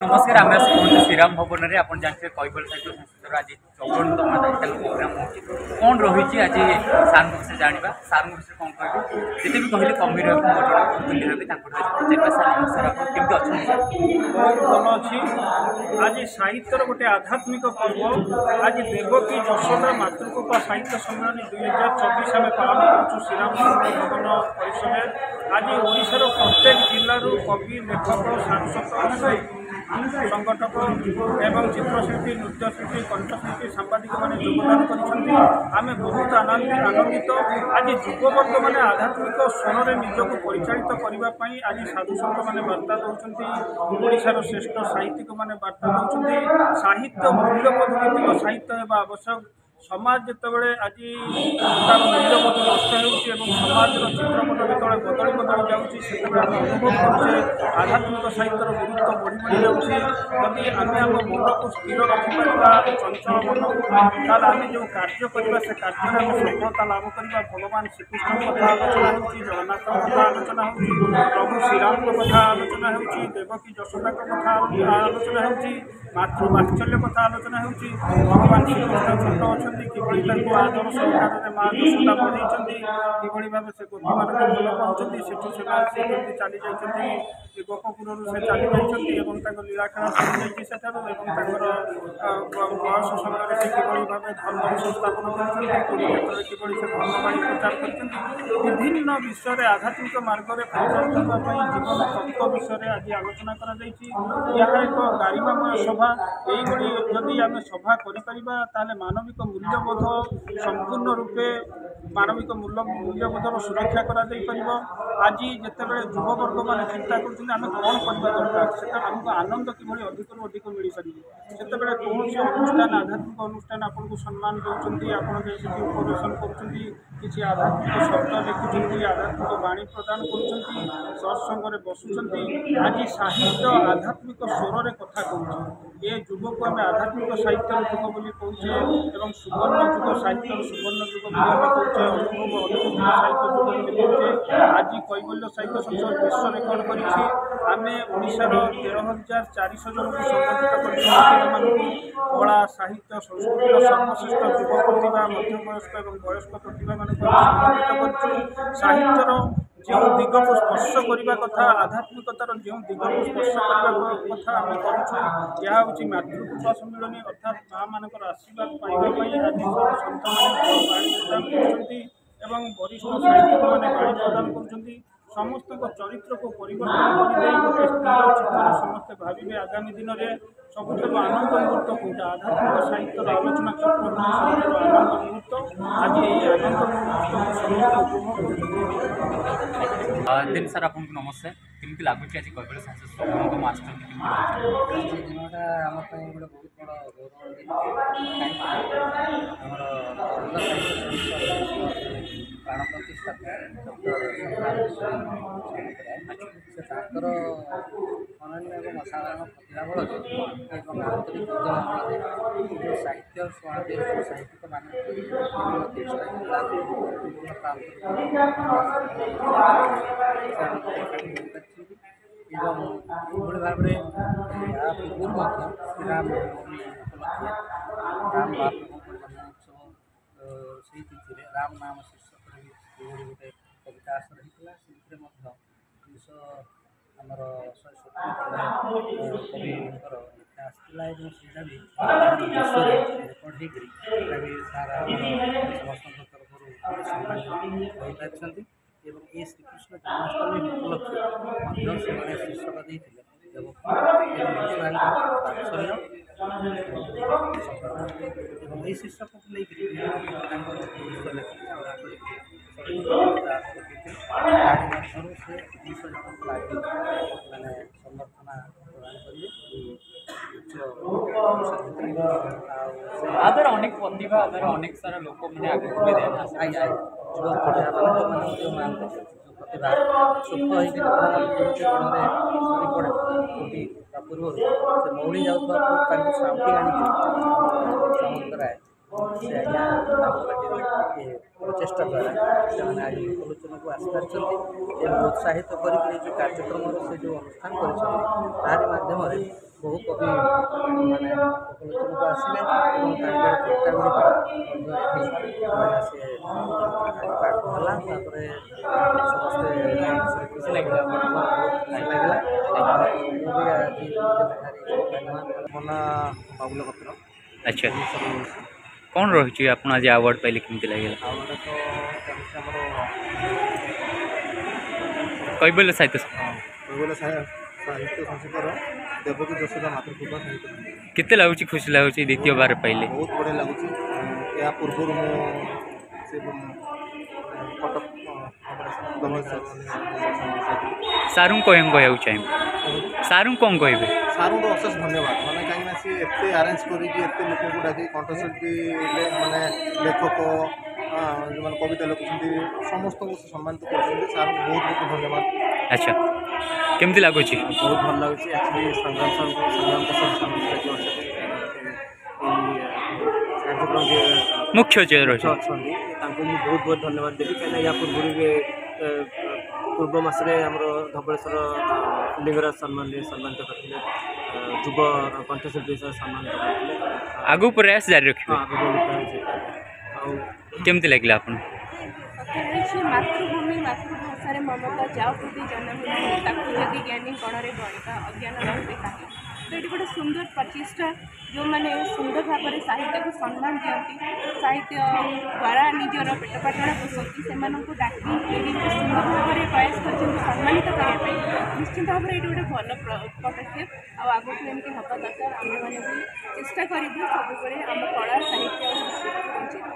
नमस्कार आम आस श्रीराम भवन में आप जानते हैं कैबल साहित्य संस्था आज 54तम प्रोग्राम हो कौन रही आज सार विषय जाना सार विषय कौन कहते जिते भी कहले कमी रही पचार सार आप केमती अच्छा बहुत भल अच्छी आज साहित्यर गोटे आध्यात्मिक पर्व आज देवकी यशोदा मातृकृपा साहित्य सम्मेलन 2024 आम पालन करूँ श्रीराम भवन परिसर आज ओडिशार प्रत्येक जिलूर कवि लेखक सांसद संगठक एवं चित्रशिल्पी नृत्यशिल्पी कंठशिल्पी सांबादिक मैंने योगदान करें बहुत आनंदित आज युववर्ग मैंने आध्यात्मिक स्वर में निजक परिचालित करने आज साधुसंत मैंने वार्ता दौरान ओडिशार श्रेष्ठ साहित्यिक मैंने वार्ता दौरान साहित्य मूल्यबोध भित्तिक साहित्य होगा आवश्यक समाज जितेबाला आज तार मूल्यबोध नष्ट होमाज चित्रपट जो बदली बदली जाऊँगी अनुभव करुचे आध्यात्मिक साहित्यर गुरुत्व बढ़ी बढ़ी जाऊँगी जदि आम आम मन को स्थिर रखिपर चंचल मन को आम जो कार्य करवा से कार्य आम सफलता लाभ करवा भगवान श्रीकृष्ण कथा आलोचना होगन्नाथ कथा आलोचना हो प्रभु श्रीराम कथा आलोचना हो देवकी यशोदा कथा आलोचना हो मातृवात्सल्य कथा आलोचना हो भगवान श्रीकृष्ण छोट अच्छा किभली आदर सहकार माँ यशोदा बढ़ाई किभली भाव से गोपी मान भल पाँच सेठू से चली जाती गोपपुर से चली जाती लीलाखेला सरी जाठार बयस समय से किभली भाव धर्म संस्थापन कर किभली से धर्मवाणी प्रचार कर विभिन्न विषय आध्यात्मिक मार्ग में परिचालित करने जीवन तत्व विषय आज आलोचना कर एक गारिमामय सभा यही जदि आम सभा कर मानविक मूल्यबोध संपूर्ण रूपे मानविक मूल्यबोधर सुरक्षा कर आज जितेबाला युववर्ग मैंने चिंता करें कौन करवा दरकार से आमको आनंद कि अधिक अधिक मिल पारे जितेबाला कौन अनुष्ठान आध्यात्मिक अनुष्ठान आपको सम्मान दौरान आप उपवेशन कर आध्यात्मिक शब्द लिखुं आध्यात्मिक बाणी प्रदान कर सत्संग बसुंच आज साहित्य आध्यात्मिक स्वर में कथा कहूँ ये युग को आम आध्यात्मिक साहित्य युग बोली कहूँ सुवर्ण युग साहित्य सुवर्ण युग कहते अनुभव अनुभूति साहित्य युग बोली कहते आज कैबल्य साहित्य संसद विश्व रेकर्ड करें ओडिशार 13,400 जन को संबोधित कर कला साहित्य संस्कृतिर सर्वश्रेष्ठ युव प्रतिभा मध्यवयस्क और वयस्क प्रतिभा मान संबोधित कर साहित्यर जो दिग को स्पर्श करने कथा आध्यात्मिकतार जो दिग को स्पर्श करने कथा आम करुँ यह हूँ मातृकृपा सम्मिलन अर्थात माँ मान आशीर्वाद पाइबापी आज सब सन्त मैंने बाणी प्रदान कर वरिष्ठ साहित्यिक मैंने बाणी प्रदान कर समस्त चरित्र को परिवर्तन कर स्थिर चित्तर समस्ते भावे आगामी दिन में सबुठ आनंद मुहूर्त कौटा आध्यात्मिक साहित्य आलोचना चक्र सबुठ आनंद मुहूर्त आज ये आनंद मुहूर्त को दिन सर आपको नमस्ते केमती लगुच आज कैबल साहित्य मास्टर दिनटा आम गोटे बहुत बड़ गौरव प्राण प्रतिष्ठाता डॉक्टर अनन्य और असाधारण प्रतिभा बल आंतरिक उद्यम जो साहित्य समावेश साहित्यिक मान एवं भाव में या पूर्व श्रीराम नवमी उपलक्षे राम महाप्रभु जन्मोत्सव से तिथि राम नाम शीर्षक भी गोटे कविता आस रही से आमर 170 कविंर लेखा आसाला सीटा भी देश रेकर्ड होकर भी सारा समस्त तरफ सम्मान पाई एवं ये श्रीकृष्ण जन्माष्टमी उपलक्षे से शीर्षक देते ये शीर्षक को लेकर से 200 जन मैंने समर्थना प्रदान आदर अनेक प्रतिभा आदर अनेक सारा लोक मैंने आगे युवक प्रतिभा सुख होकर पूर्व से मौड़ी जाऊँ साउटी आनिक चमत्कार से आज्ञा प्रचेषा द्वारा से आज लोकलोचन को आसीपार उत्साहित करके जो कार्यक्रम से जो अनुष्ठान करध्यम बहु कवि माने लोकलोचन को आसवे और कविता से पाठ होला समस्ते खुशी लगे मो ना बाबुल पत्र। अच्छा कौन रही आप आज अवार्ड पाइले केमती लगे आवार्ड तो कैबल्य साहित्य कैबल्य साहित्य संस्कृतर देवकी यशोदा मातृकृपा साहित्य केते लगुच खुशी लगुच द्वितीय बार पाइले बहुत बढ़िया लगुच या पूर्व कटक सारू कौन कह चाहिए सारू कौन कहे सारू तो अशेष धन्यवाद मैंने कहीं सी एत आरेंज करके लोक डाक कंठशिल्पी मैंने लेखक जो मैंने कविता लिखुं समस्त को सम्मानित कर सारू बहुत बहुत धन्यवाद। अच्छा केमती लगुच बहुत भल लगुच एक्चुअली संग्राम कार्यक्रम मुख्य जे रही अच्छा बहुत बहुत धन्यवाद देवी कहीं या पूर्व मसरे आमर धबलेश्वर लिंगराज सम्मानित करते युव कंठशिल्पी सम्मानित करते आगु प्रयास जारी रखिए केमती लगे आप मातृभूमि मातृभाषा ममता जाओ प्रति जन्म ज्ञानी गणरे गणिता अज्ञान रही कहीं तो ये गोटे सुंदर प्रचेषा जो मैंने सुंदर भाव में साहित्य को सम्मान दिखती साहित्य द्वारा निजर पेट पाटण पोषती से डाकी सुंदर भाव में प्रयास कर सम्मानित करने निश्चित भाव में ये गोटे भल पदक्षेप आगे एमती हवा दरकार आम मैंने भी चेष्टा करूँ सब आम कला साहित्य और संस्कृति